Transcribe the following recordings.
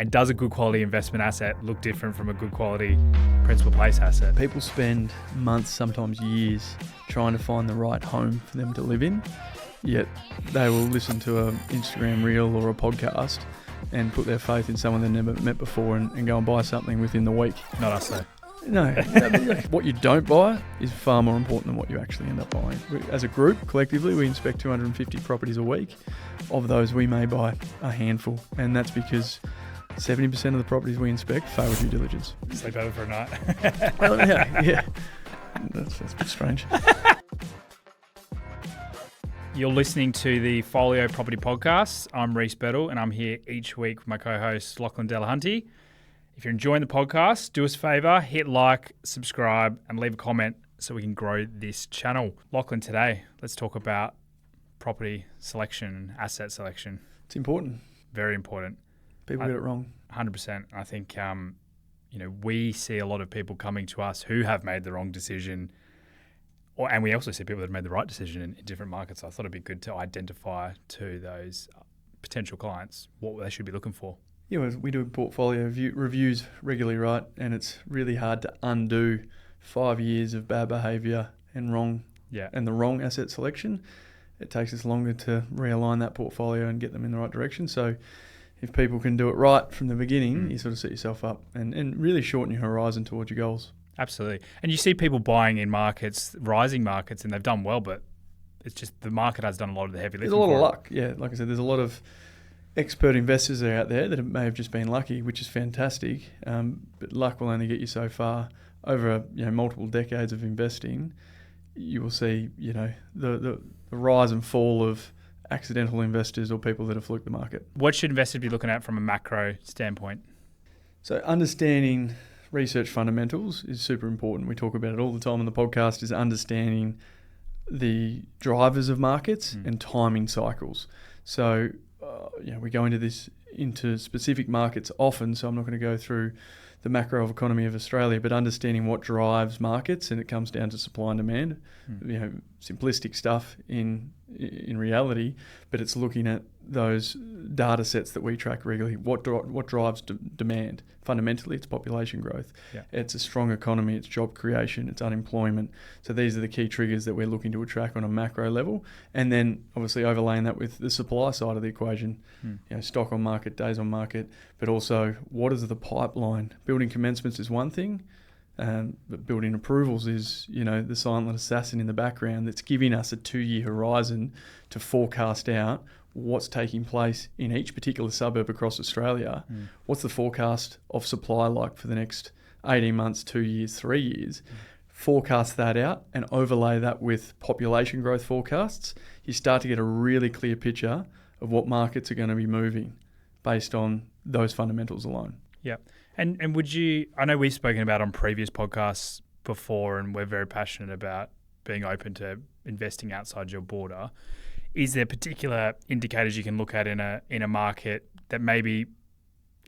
And does a good quality investment asset look different from a good quality principal place asset? People spend months, sometimes years, trying to find the right home for them to live in, yet they will listen to an Instagram reel or a podcast and put their faith in someone they've never met before and go and buy something within the week. Not us though. No, what you don't buy is far more important than what you actually end up buying. As a group, collectively, we inspect 250 properties a week. Of those, we may buy a handful, and that's because 70% of the properties we inspect fail due diligence. Sleep over for a night. Well, yeah. That's a bit strange. You're listening to the Folio Property Podcast. I'm Reece Bettle, and I'm here each week with my co-host, Lachlan and Reece. If you're enjoying the podcast, do us a favour, hit like, subscribe, and leave a comment so we can grow this channel. Lachlan, today, let's talk about property selection, asset selection. It's important. Very important. People get it wrong. 100%. I think, we see a lot of people coming to us who have made the wrong decision, and we also see people that have made the right decision in different markets. So I thought it'd be good to identify to those potential clients what they should be looking for. Yeah, we do portfolio reviews regularly, right? And it's really hard to undo 5 years of bad behaviour and the wrong asset selection. It takes us longer to realign that portfolio and get them in the right direction. So if people can do it right from the beginning, you sort of set yourself up and really shorten your horizon towards your goals. Absolutely. And you see people buying in markets, rising markets, and they've done well, but it's just the market has done a lot of the heavy lifting. There's a lot of luck. Yeah, like I said, there's a lot of expert investors are out there that may have just been lucky, which is fantastic. But luck will only get you so far. Over multiple decades of investing, you will see the rise and fall of accidental investors or people that have fluked the market. What should investors be looking at from a macro standpoint? So understanding research fundamentals is super important. We talk about it all the time on the podcast, is understanding the drivers of markets and timing cycles. So we go into specific markets often, so I'm not going to go through the macro economy of Australia, but understanding what drives markets, and it comes down to supply and demand. Simplistic stuff in reality, but it's looking at those data sets that we track regularly. What drives demand? Fundamentally, it's population growth. Yeah. It's a strong economy. It's job creation. It's unemployment. So these are the key triggers that we're looking to attract on a macro level, and then obviously overlaying that with the supply side of the equation. Stock on market, days on market, but also what is the pipeline? Building commencements is one thing. But building approvals is, the silent assassin in the background that's giving us a 2-year horizon to forecast out what's taking place in each particular suburb across Australia. What's the forecast of supply like for the next 18 months, 2 years, 3 years? Forecast that out and overlay that with population growth forecasts. You start to get a really clear picture of what markets are going to be moving based on those fundamentals alone. Yeah. And would you, I know we've spoken about on previous podcasts before, and we're very passionate about being open to investing outside your border. Is there particular indicators you can look at in a market that maybe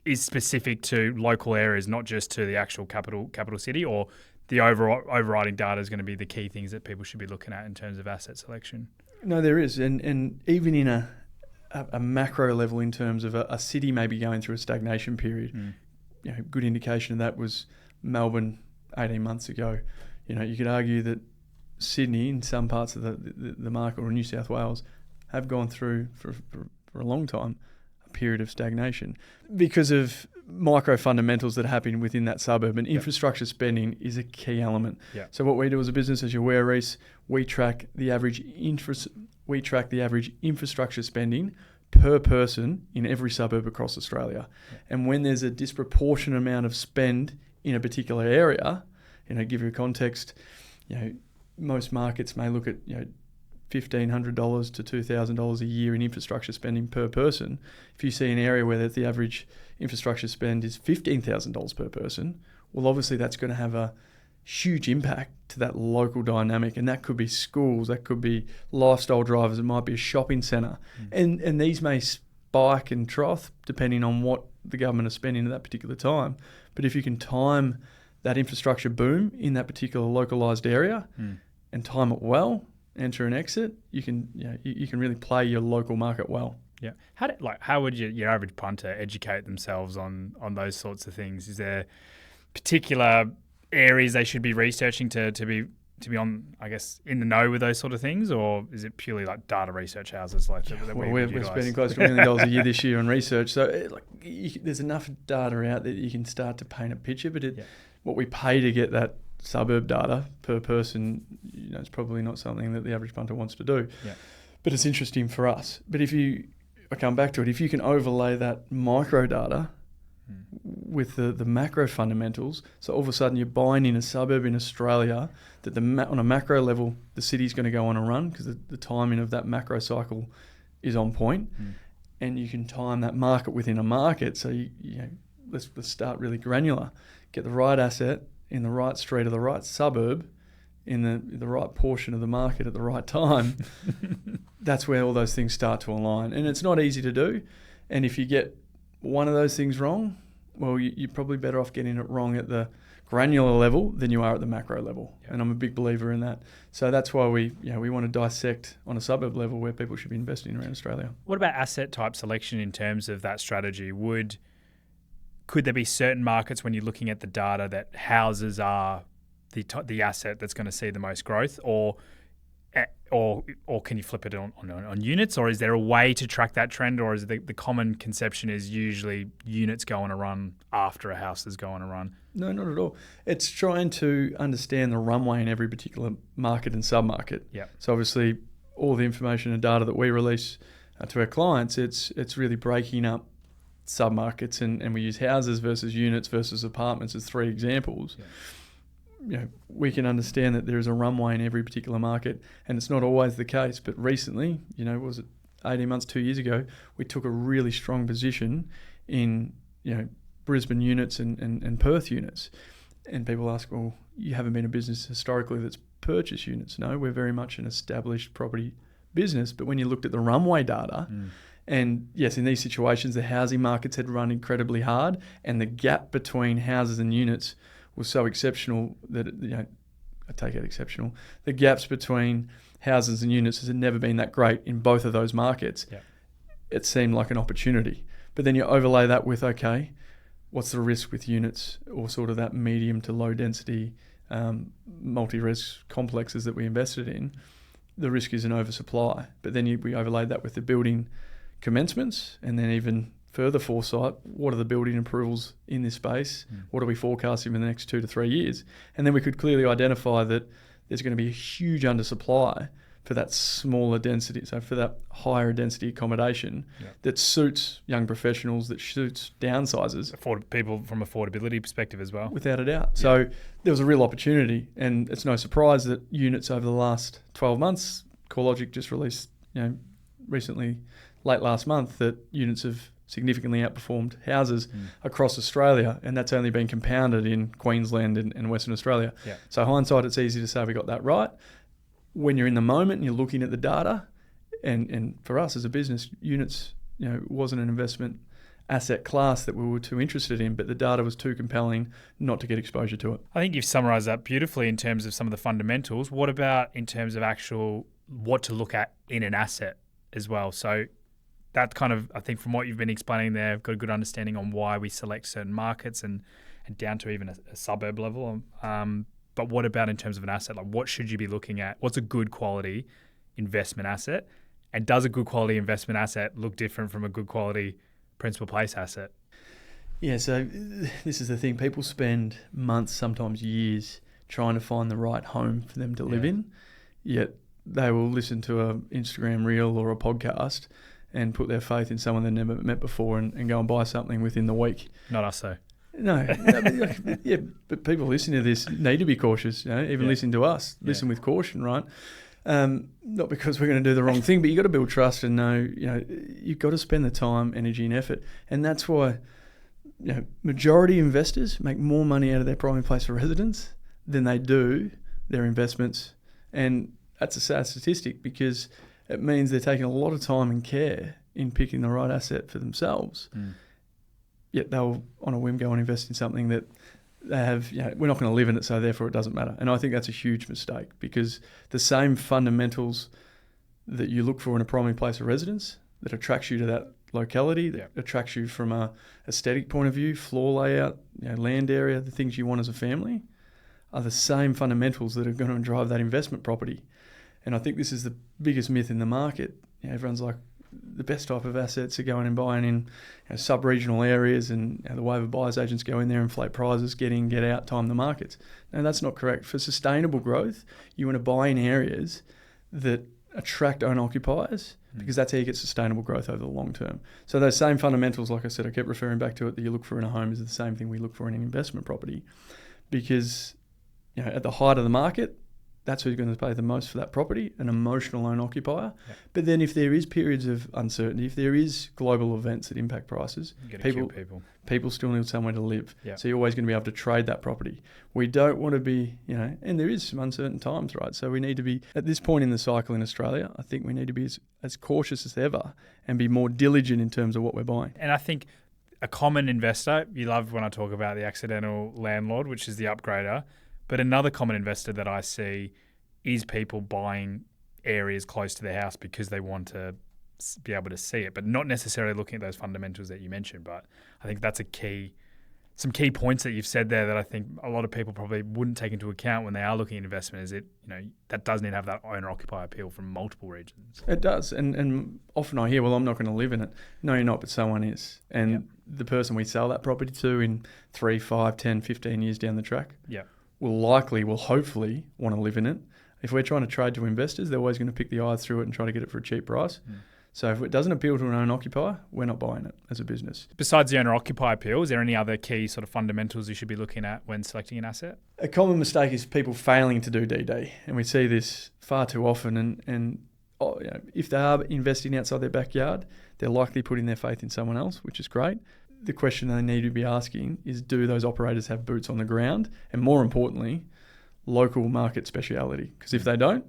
is specific to local areas, not just to the actual capital city, or the overriding data is going to be the key things that people should be looking at in terms of asset selection? No, there is. And even in a macro level, in terms of a city maybe going through a stagnation period, good indication of that was Melbourne 18 months ago. You could argue that Sydney, in some parts of the market, or New South Wales, have gone through for a long time a period of stagnation because of micro fundamentals that happen within that suburb. And infrastructure spending is a key element. Yeah. So what we do as a business, as you're aware, Reece, we track the average infrastructure spending per person in every suburb across Australia. Yeah. And when there's a disproportionate amount of spend in a particular area, give you a context, most markets may look at $1,500 to $2,000 a year in infrastructure spending per person. If you see an area where the average infrastructure spend is $15,000 per person, well, obviously that's going to have a huge impact to that local dynamic, and that could be schools, that could be lifestyle drivers, it might be a shopping centre, and these may spike and trough depending on what the government is spending at that particular time. But if you can time that infrastructure boom in that particular localised area and time it well, enter and exit, you can really play your local market well. Yeah. How would your average punter educate themselves on those sorts of things? Is there particular areas they should be researching to be on, I guess, in the know with those sort of things, or is it purely like data research houses like that we're spending close to $1 million a year this year on research, so there's enough data out there that you can start to paint a picture. But what we pay to get that suburb data per person, it's probably not something that the average punter wants to do. Yeah. But it's interesting for us. But I come back to it, if you can overlay that micro data with the macro fundamentals, so all of a sudden you're buying in a suburb in Australia that on a macro level the city's going to go on a run because the timing of that macro cycle is on point, and you can time that market within a market. So let's start really granular, get the right asset in the right street of the right suburb in the right portion of the market at the right time. That's where all those things start to align, and it's not easy to do. And if you get one of those things wrong, well, you're probably better off getting it wrong at the granular level than you are at the macro level. Yep. And I'm a big believer in that. So that's why we want to dissect on a suburb level where people should be investing around Australia. What about asset type selection in terms of that strategy? Could there be certain markets when you're looking at the data that houses are the asset that's going to see the most growth, or can you flip it on units, or is there a way to track that trend, or is the common conception is usually units go on a run after a house is going on a run? No, not at all. It's trying to understand the runway in every particular market and sub-market. Yeah. So obviously all the information and data that we release to our clients, it's really breaking up sub-markets, and we use houses versus units versus apartments as 3 examples. Yeah. We can understand that there is a runway in every particular market, and it's not always the case. But recently, was it 18 months, 2 years ago, we took a really strong position in, Brisbane units and Perth units. And people ask, well, you haven't been a business historically that's purchased units. No, we're very much an established property business. But when you looked at the runway data, and yes, in these situations, the housing markets had run incredibly hard, and the gap between houses and units was so exceptional that, I take it exceptional. The gaps between houses and units has never been that great in both of those markets. Yep. It seemed like an opportunity. But then you overlay that with, okay, what's the risk with units, or sort of that medium to low density multi-res complexes that we invested in? The risk is an oversupply. But then we overlaid that with the building commencements, and then even further foresight, what are the building approvals in this space? What are we forecasting in the next 2 to 3 years? And then we could clearly identify that there's going to be a huge undersupply for that smaller density, so for that higher density accommodation that suits young professionals, that suits downsizers. People from affordability perspective as well. Without a doubt. So there was a real opportunity, and it's no surprise that units over the last 12 months, CoreLogic just released, recently, late last month, that units have significantly outperformed houses across Australia, and that's only been compounded in Queensland and Western Australia. Yeah. So hindsight, it's easy to say we got that right. When you're in the moment and you're looking at the data, and for us as a business, units, wasn't an investment asset class that we were too interested in, but the data was too compelling not to get exposure to it. I think you've summarised that beautifully in terms of some of the fundamentals. What about in terms of actual what to look at in an asset as well? So that kind of, I think from what you've been explaining there, I've got a good understanding on why we select certain markets and down to even a suburb level. But what about in terms of an asset? Like, what should you be looking at? What's a good quality investment asset? And does a good quality investment asset look different from a good quality principal place asset? Yeah, so this is the thing. People spend months, sometimes years, trying to find the right home for them to live in, yet they will listen to an Instagram reel or a podcast and put their faith in someone they've never met before and go and buy something within the week. Not us, though. No, but people listening to this need to be cautious. Even listening to us, listen with caution, right? Not because we're going to do the wrong thing, but you've got to build trust and know, you've got to spend the time, energy, and effort, and that's why, majority investors make more money out of their primary place of residence than they do their investments, and that's a sad statistic because it means they're taking a lot of time and care in picking the right asset for themselves. Yet they'll, on a whim, go and invest in something that they have, we're not going to live in it, so therefore it doesn't matter. And I think that's a huge mistake because the same fundamentals that you look for in a primary place of residence, that attracts you to that locality, that attracts you from a aesthetic point of view, floor layout, land area, the things you want as a family, are the same fundamentals that are going to drive that investment property. And I think this is the biggest myth in the market. Everyone's like, the best type of assets are going and buying in sub-regional areas, and the waiver buyers agents go in there, inflate prices, get in, get out, time the markets. No, that's not correct. For sustainable growth, you want to buy in areas that attract owner-occupiers, because that's how you get sustainable growth over the long term. So those same fundamentals, like I said, I kept referring back to it, that you look for in a home is the same thing we look for in an investment property. Because at the height of the market, that's who's going to pay the most for that property, an emotional owner-occupier. Yep. But then if there is periods of uncertainty, if there is global events that impact prices, people still need somewhere to live. Yep. So you're always going to be able to trade that property. We don't want to be, and there is some uncertain times, right? So we need to be, at this point in the cycle in Australia, I think we need to be as cautious as ever and be more diligent in terms of what we're buying. And I think a common investor, you love when I talk about the accidental landlord, which is the upgrader. But another common investor that I see is people buying areas close to their house because they want to be able to see it, but not necessarily looking at those fundamentals that you mentioned. But I think that's some key points that you've said there that I think a lot of people probably wouldn't take into account when they are looking at investment. Is that does need to have that owner-occupier appeal from multiple regions. It does, and often I hear, well, I'm not going to live in it. No, you're not, but someone is. And the person we sell that property to in 3, 5, 10, 15 years down the track, will hopefully want to live in it. If we're trying to trade to investors, they're always going to pick the eye through it and try to get it for a cheap price. So if it doesn't appeal to an owner-occupier, we're not buying it as a business. Besides the owner-occupier appeal, is there any other key sort of fundamentals you should be looking at when selecting an asset? A common mistake is people failing to do DD, and we see this far too often. And if they are investing outside their backyard, they're likely putting their faith in someone else, which is great. The question they need to be asking is, do those operators have boots on the ground? And more importantly, local market speciality. Because if they don't,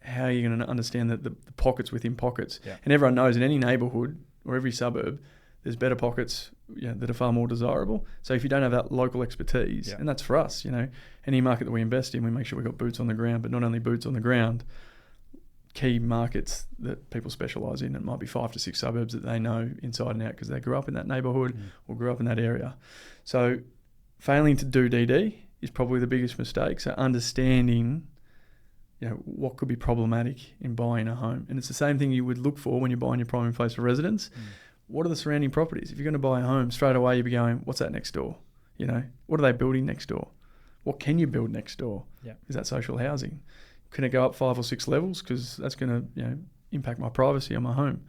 how are you going to understand that the pockets within pockets? Yeah. And everyone knows in any neighbourhood or every suburb, there's better pockets that are far more desirable. So if you don't have that local expertise, and that's for us, any market that we invest in, we make sure we've got boots on the ground, but not only boots on the ground, key markets that people specialise in. It might be 5 to 6 suburbs that they know inside and out because they grew up in that neighbourhood or grew up in that area. So failing to do DD is probably the biggest mistake. So understanding what could be problematic in buying a home. And it's the same thing you would look for when you're buying your primary place for residence. What are the surrounding properties? If you're going to buy a home, straight away you'll be going, what's that next door? What are they building next door? What can you build next door? Is that social housing? Can it go up 5 or 6 levels? Because that's going to impact my privacy on my home.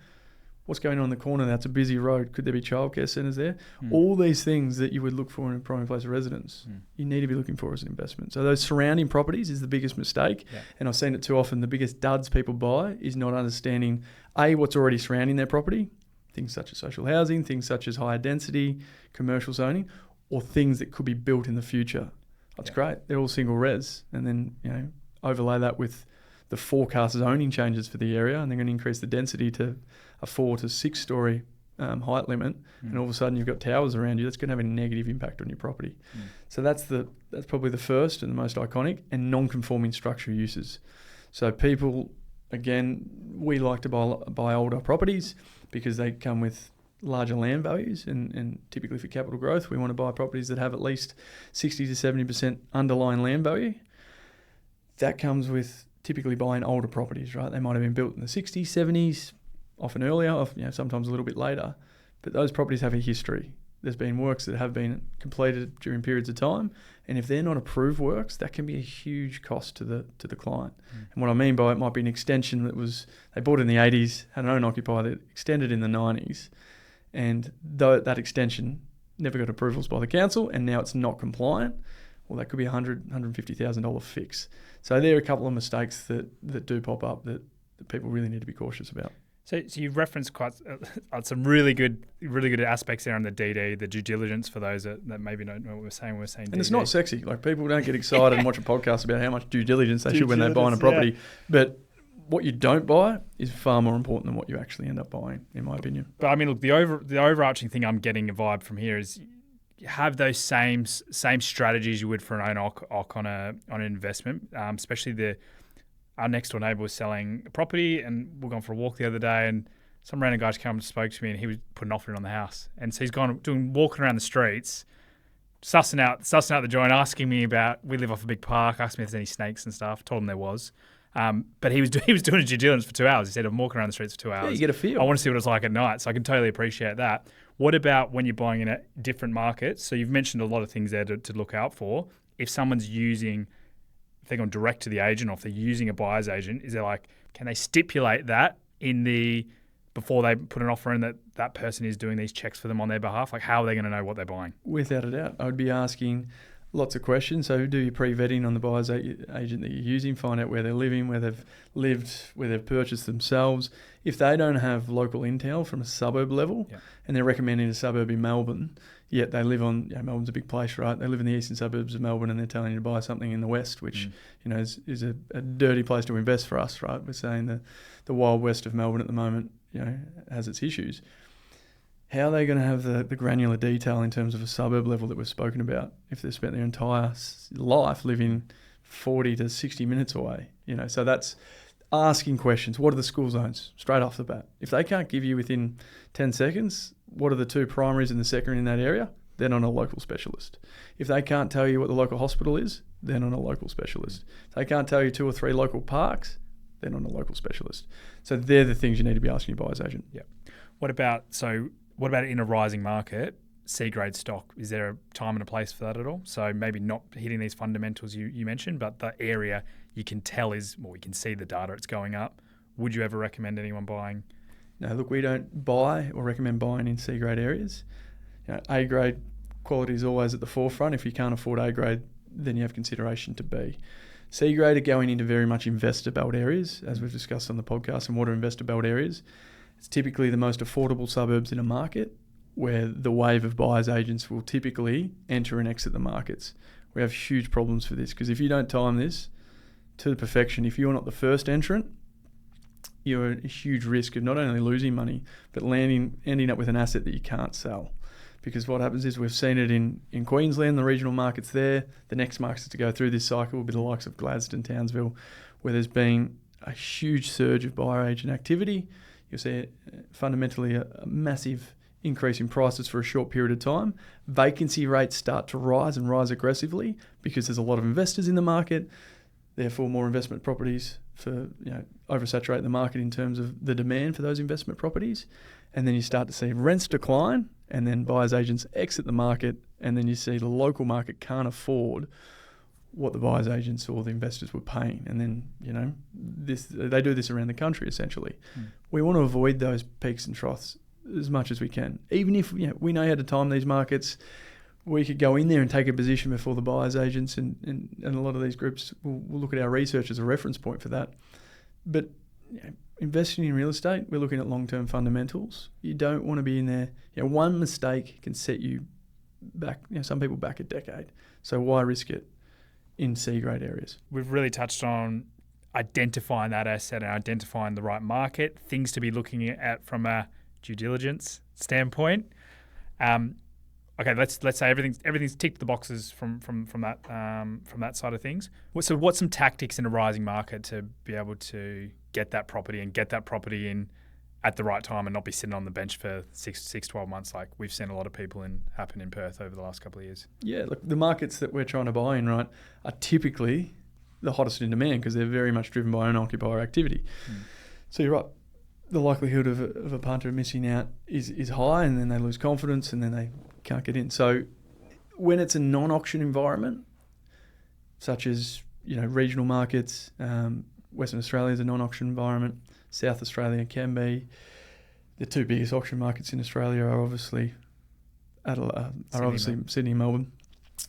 What's going on in the corner? That's a busy road. Could there be childcare centres there? All these things that you would look for in a primary place of residence, you need to be looking for as an investment. So those surrounding properties is the biggest mistake. And I've seen it too often. The biggest duds people buy is not understanding, A, what's already surrounding their property, things such as social housing, things such as higher density, commercial zoning, or things that could be built in the future. That's great. They're all single res. And then, overlay that with the forecast zoning changes for the area, and they're going to increase the density to a 4 to 6 story height limit, and all of a sudden you've got towers around you. That's going to have a negative impact on your property. So that's probably the first and the most iconic, and non-conforming structural uses. So people, again, we like to buy older properties because they come with larger land values, and typically for capital growth, we want to buy properties that have at least 60 to 70% underlying land value. That comes with typically buying older properties, right? They might have been built in the 60s, 70s, often earlier, sometimes a little bit later. But those properties have a history. There's been works that have been completed during periods of time, and if they're not approved works, that can be a huge cost to the client. And what I mean by it might be an extension they bought in the 80s, had an owner-occupier that extended in the 90s, and that extension never got approvals by the council, and now it's not compliant. Well, that could be $150,000 fix. So there are a couple of mistakes that do pop up that people really need to be cautious about. So you've referenced quite some really good aspects there on the DD, the due diligence for those that maybe don't know what we're saying. We're saying, and DD. It's not sexy. Like, people don't get excited and watch a podcast about how much due diligence they should when they're buying a property. Yeah. But what you don't buy is far more important than what you actually end up buying, in my opinion. But I mean, look, the overarching thing I'm getting a vibe from here is you have those same strategies you would for an owner-occ on an investment, especially our next door neighbour was selling a property, and we're going for a walk the other day, and some random guy came and spoke to me, and he was putting an offer in on the house. And so he's gone walking around the streets, sussing out the joint, asking me about, we live off a big park, asking me if there's any snakes and stuff. Told him there was. But he was doing his due diligence for 2 hours. He said, I'm walking around the streets for 2 hours. Yeah, you get a feel. I want to see what it's like at night, so I can totally appreciate that. What about when you're buying in a different market? So you've mentioned a lot of things there to look out for. If someone's if they're going direct to the agent, or if they're using a buyer's agent, is there like, can they stipulate that before they put an offer in that person is doing these checks for them on their behalf? Like, how are they going to know what they're buying? Without a doubt. I would be asking lots of questions. So do your pre-vetting on the buyer's agent that you're using, find out where they're living, where they've lived, where they've purchased themselves. If they don't have local intel from a suburb level, and they're recommending a suburb in Melbourne, yet they live on, Melbourne's a big place, right? They live in the eastern suburbs of Melbourne, and they're telling you to buy something in the west, which is a dirty place to invest for us, right? We're saying the wild west of Melbourne at the moment, has its issues. How are they going to have the granular detail in terms of a suburb level that we've spoken about if they've spent their entire life living 40 to 60 minutes away? So that's asking questions. What are the school zones straight off the bat? If they can't give you within 10 seconds, what are the two primaries and the secondary in that area? They're not a local specialist. If they can't tell you what the local hospital is, they're not a local specialist. If they can't tell you 2 or 3 local parks, they're not a local specialist. So they're the things you need to be asking your buyer's agent. Yeah. What about in a rising market, C-grade stock? Is there a time and a place for that at all? So maybe not hitting these fundamentals you mentioned, but the area you can tell we can see the data, it's going up. Would you ever recommend anyone buying? No, look, we don't buy or recommend buying in C-grade areas. A-grade quality is always at the forefront. If you can't afford A-grade, then you have consideration to B. C-grade are going into very much investor belt areas, as we've discussed on the podcast, and what are investor belt areas? It's typically the most affordable suburbs in a market where the wave of buyers agents will typically enter and exit the markets. We have huge problems for this because if you don't time this to the perfection, if you're not the first entrant, you're at a huge risk of not only losing money, but ending up with an asset that you can't sell. Because what happens is we've seen it in Queensland, the regional markets there. The next markets to go through this cycle will be the likes of Gladstone, Townsville, where there's been a huge surge of buyer agent activity. You'll see fundamentally a massive increase in prices for a short period of time. Vacancy rates start to rise and rise aggressively because there's a lot of investors in the market. Therefore, more investment properties oversaturate the market in terms of the demand for those investment properties. And then you start to see rents decline, and then buyers agents exit the market, and then you see the local market can't afford what the buyers agents or the investors were paying. And then, they do this around the country essentially. We want to avoid those peaks and troughs as much as we can. Even if we know how to time these markets, we could go in there and take a position before the buyers agents, and a lot of these groups will look at our research as a reference point for that. But investing in real estate, we're looking at long-term fundamentals. You don't want to be in there. One mistake can set you back, some people back a decade. So why risk it in C-grade areas? We've really touched on identifying that asset and identifying the right market, things to be looking at from a due diligence standpoint. Okay, let's say everything's ticked the boxes from that side of things. So what's some tactics in a rising market to be able to get that property in at the right time and not be sitting on the bench for 12 months like we've seen a lot of people happen in Perth over the last couple of years? Yeah, look, the markets that we're trying to buy in, right, are typically the hottest in demand because they're very much driven by owner-occupier activity. So you're right. The likelihood of a punter missing out is high, and then they lose confidence and then they can't get in. So when it's a non-auction environment, such as regional markets, Western Australia is a non-auction environment, South Australia can be. The two biggest auction markets in Australia are obviously Sydney and Melbourne.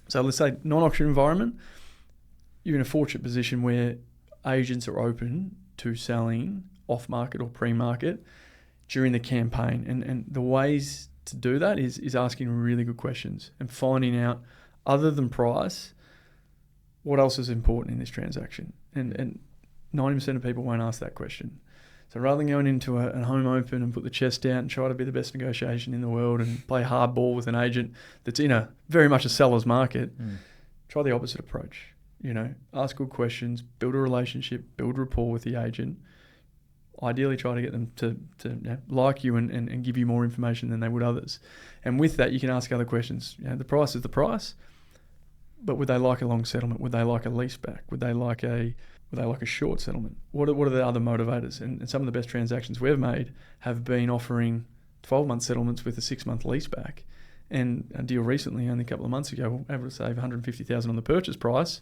So let's say non-auction environment, you're in a fortunate position where agents are open to selling off-market or pre-market during the campaign. And the ways to do that is asking really good questions and finding out, other than price, what else is important in this transaction. And 90% of people won't ask that question. So rather than going into a home open and put the chest out and try to be the best negotiation in the world and play hardball with an agent that's in a very much a seller's market, try the opposite approach. Ask good questions, build a relationship, build rapport with the agent. ideally try to get them to like you and give you more information than they would others. And with that, you can ask other questions. The price is the price, but would they like a long settlement? Would they like a lease back? Would they like a short settlement? What are the other motivators? And some of the best transactions we've made have been offering 12-month settlements with a 6-month lease back. And a deal recently, only a couple of months ago, we were able to save $150,000 on the purchase price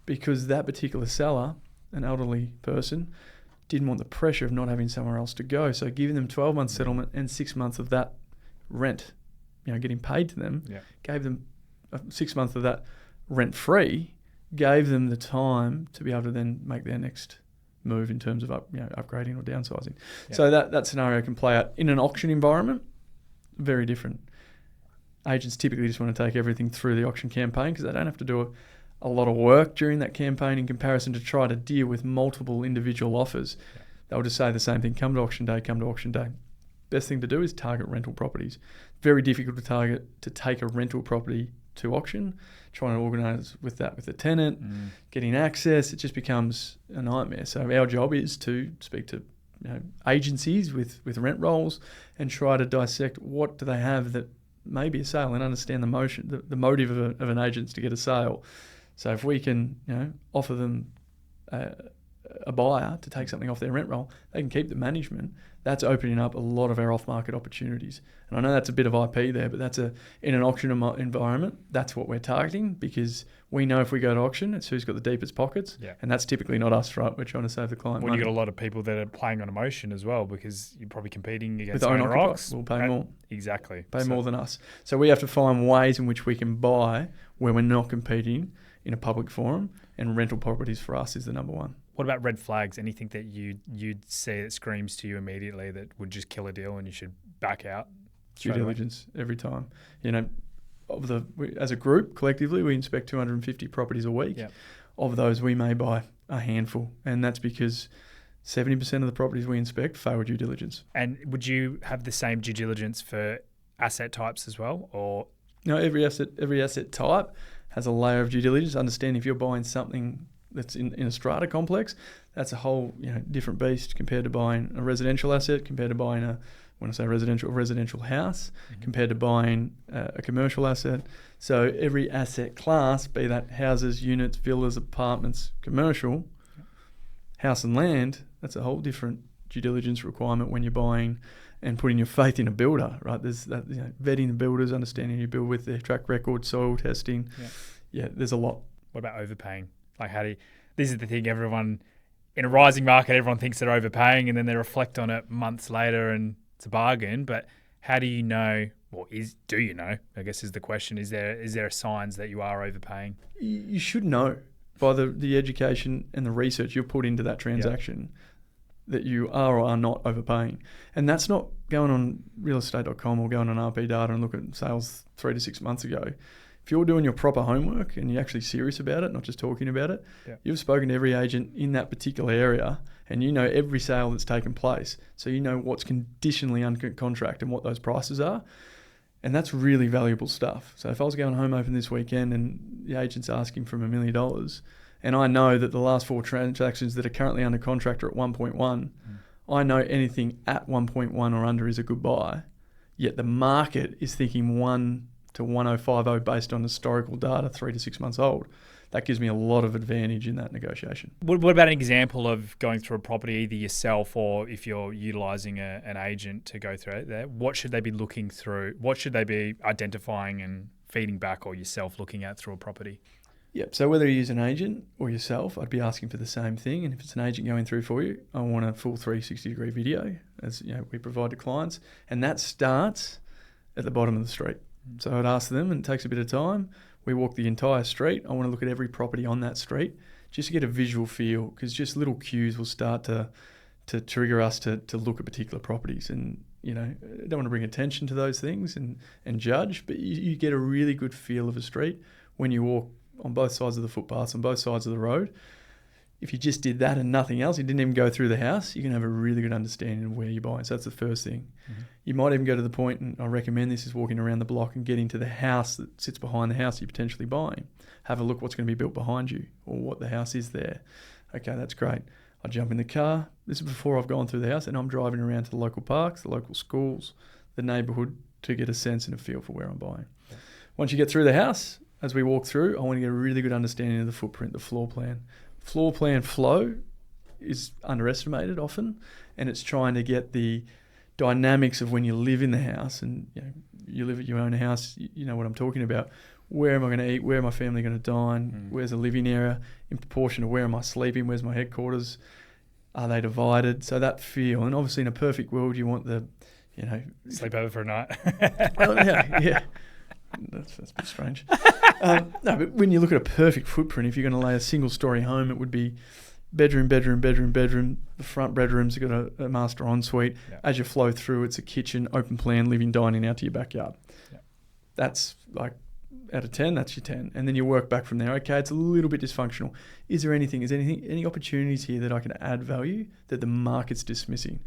because that particular seller, an elderly person, didn't want the pressure of not having somewhere else to go. So giving them 12-month settlement and 6 months of that rent, getting paid to them, gave them 6 months of that rent-free, gave them the time to be able to then make their next move in terms of upgrading or downsizing. Yeah. So that scenario can play out in an auction environment, very different. Agents typically just want to take everything through the auction campaign because they don't have to do a lot of work during that campaign in comparison to try to deal with multiple individual offers. Yeah. They'll just say the same thing, come to auction day. Best thing to do is target rental properties. Very difficult to take a rental property to auction, trying to organise with the tenant, getting access, it just becomes a nightmare. So our job is to speak to agencies with rent rolls and try to dissect what do they have that may be a sale and understand the motive of an agent to get a sale. So if we can offer them a buyer to take something off their rent roll, they can keep the management. That's opening up a lot of our off-market opportunities. And I know that's a bit of IP there, but that's in an auction environment, that's what we're targeting because we know if we go to auction, it's who's got the deepest pockets. Yeah. And that's typically not us, right? We're trying to save the client money. You've got a lot of people that are playing on emotion as well because you're probably competing against with owner-occupiers. We'll pay more. Exactly. Pay more than us. So we have to find ways in which we can buy where we're not competing in a public forum, and rental properties for us is the number one. What about red flags? Anything that you'd see that screams to you immediately that would just kill a deal and you should back out? Due diligence every time. As a group, collectively, we inspect 250 properties a week. Yep. Of those, we may buy a handful, and that's because 70% of the properties we inspect fail due diligence. And would you have the same due diligence for asset types as well, or? No, every asset type has a layer of due diligence. Understand if you're buying something that's in a strata complex, that's a whole different beast compared to buying a residential asset, compared to buying a residential house, compared to buying a commercial asset. So every asset class, be that houses, units, villas, apartments, commercial, house and land, that's a whole different due diligence requirement when you're buying and putting your faith in a builder, right? There's that, vetting the builders, understanding you build with their track record, soil testing. Yeah, there's a lot. What about overpaying? Like this is the thing, everyone, in a rising market, everyone thinks they're overpaying and then they reflect on it months later and it's a bargain. But how do you know, do you know, I guess is the question, is there signs that you are overpaying? You should know by the education and the research you've put into that transaction that you are or are not overpaying. And that's not going on realestate.com or going on RP data and look at sales 3 to 6 months ago. If you're doing your proper homework and you're actually serious about it, not just talking about it, you've spoken to every agent in that particular area and you know every sale that's taken place. So you know what's conditionally under contract and what those prices are. And that's really valuable stuff. So if I was going home open this weekend and the agent's asking for $1 million and I know that the last 4 transactions that are currently under contract are at 1.1, I know anything at 1.1 or under is a good buy, yet the market is thinking 1 to 1050 based on historical data 3 to 6 months old. That gives me a lot of advantage in that negotiation. What about an example of going through a property, either yourself or if you're utilising an agent to go through it there? What should they be looking through? What should they be identifying and feeding back, or yourself looking at through a property? Yep. So whether you use an agent or yourself, I'd be asking for the same thing. And if it's an agent going through for you, I want a full 360-degree video, as we provide to clients. And that starts at the bottom of the street. So I'd ask them, and it takes a bit of time. We walk the entire street. I want to look at every property on that street just to get a visual feel, because just little cues will start to trigger us to look at particular properties. And, I don't want to bring attention to those things and judge, but you get a really good feel of a street when you walk on both sides of the footpaths, on both sides of the road. If you just did that and nothing else, you didn't even go through the house, you can have a really good understanding of where you're buying. So that's the first thing. Mm-hmm. You might even go to the point, and I recommend this, is walking around the block and getting to the house that sits behind the house you're potentially buying. Have a look what's going to be built behind you or what the house is there. Okay, that's great. I jump in the car. This is before I've gone through the house, and I'm driving around to the local parks, the local schools, the neighbourhood to get a sense and a feel for where I'm buying. Yeah. Once you get through the house, as we walk through, I want to get a really good understanding of the footprint, the floor plan. Floor plan flow is underestimated often, and it's trying to get the dynamics of when you live in the house, and you live at your own house, you know what I'm talking about. Where am I going to eat? Where am my family going to dine? Where's the living area in proportion to where am I sleeping? Where's my headquarters? Are they divided? So that feel, and obviously in a perfect world, you want the, sleep over for a night. yeah. That's a bit strange. No, but when you look at a perfect footprint, if you're going to lay a single-story home, it would be bedroom. The front bedroom's got a master ensuite. Yeah. As you flow through, it's a kitchen, open plan, living, dining out to your backyard. Yeah. That's like out of 10, that's your 10. And then you work back from there. Okay, it's a little bit dysfunctional. Is any opportunities here that I can add value that the market's dismissing?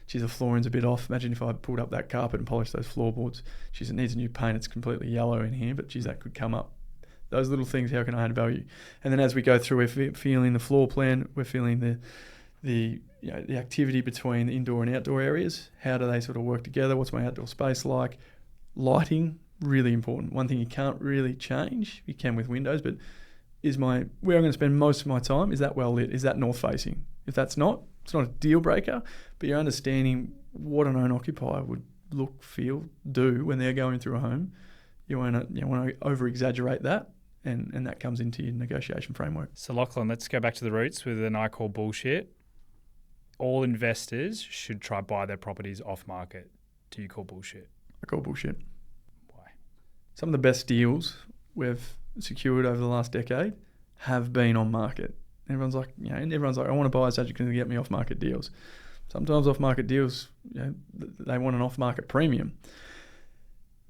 Geez, the flooring's a bit off. Imagine if I pulled up that carpet and polished those floorboards. Geez, it needs a new paint. It's completely yellow in here, but geez, that could come up. Those little things, how can I add value? And then as we go through, we're feeling the floor plan. We're feeling the activity between the indoor and outdoor areas. How do they sort of work together? What's my outdoor space like? Lighting, really important. One thing you can't really change, you can with windows, but where I'm going to spend most of my time, is that well lit? Is that north facing? If that's not, it's not a deal breaker, but you're understanding what an owner-occupier would look, feel, do when they're going through a home. You want to over-exaggerate that, and that comes into your negotiation framework. So Lachlan, let's go back to the roots with an I call bullshit. All investors should try buy their properties off market. Do you call bullshit? I call bullshit. Why? Some of the best deals we've secured over the last decade have been on market. Everyone's like, I want to buy so you can get me off-market deals. Sometimes off-market deals, they want an off-market premium.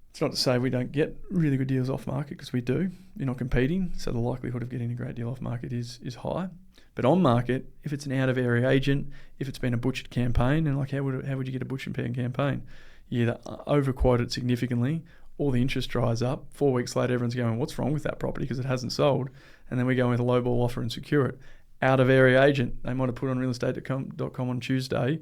It's not to say we don't get really good deals off-market, because we do. You're not competing, so the likelihood of getting a great deal off-market is high. But on-market, if it's an out-of-area agent, if it's been a butchered campaign, and how would you get a butchered campaign? You either overquote it significantly, all the interest dries up. 4 weeks later, everyone's going, what's wrong with that property because it hasn't sold? And then we go with a lowball offer and secure it. Out-of-area agent, they might have put on realestate.com on Tuesday,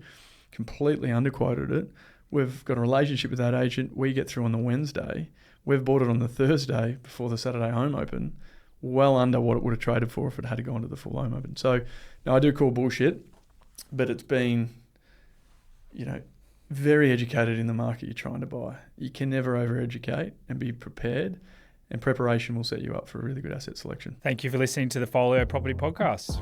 completely underquoted it. We've got a relationship with that agent. We get through on the Wednesday. We've bought it on the Thursday before the Saturday home open, well under what it would have traded for if it had gone to the full home open. So, no, I do call bullshit, but it's been, very educated in the market you're trying to buy. You can never over-educate, and be prepared, and preparation will set you up for a really good asset selection. Thank you for listening to the Folio Property Podcast.